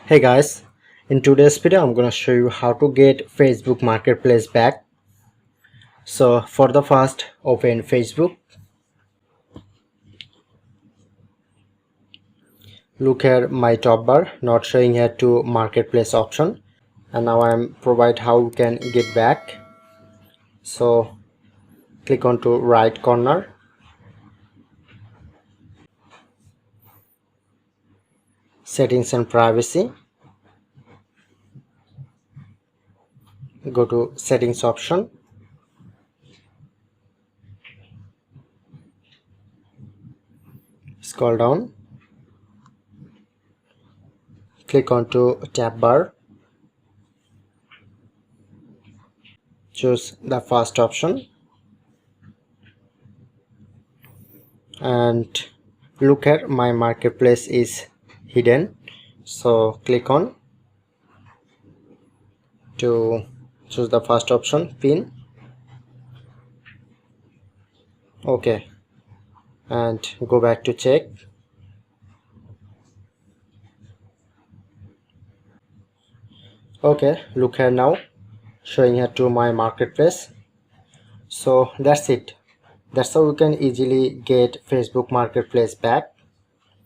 Hey guys, in today's video I'm gonna show you how to get Facebook Marketplace back. So for the first, open Facebook. Look here, my top bar not showing here to Marketplace option, and now I'm provide how you can get back. So click on to right corner, settings and privacy. Go to settings option. Scroll down. Click on to tab bar. Choose the first option and look at my marketplace is hidden. So click on to choose the first option, pin. Okay, and go back to check. Okay, look here now, showing here to my marketplace. So that's it. That's how you can easily get Facebook Marketplace back.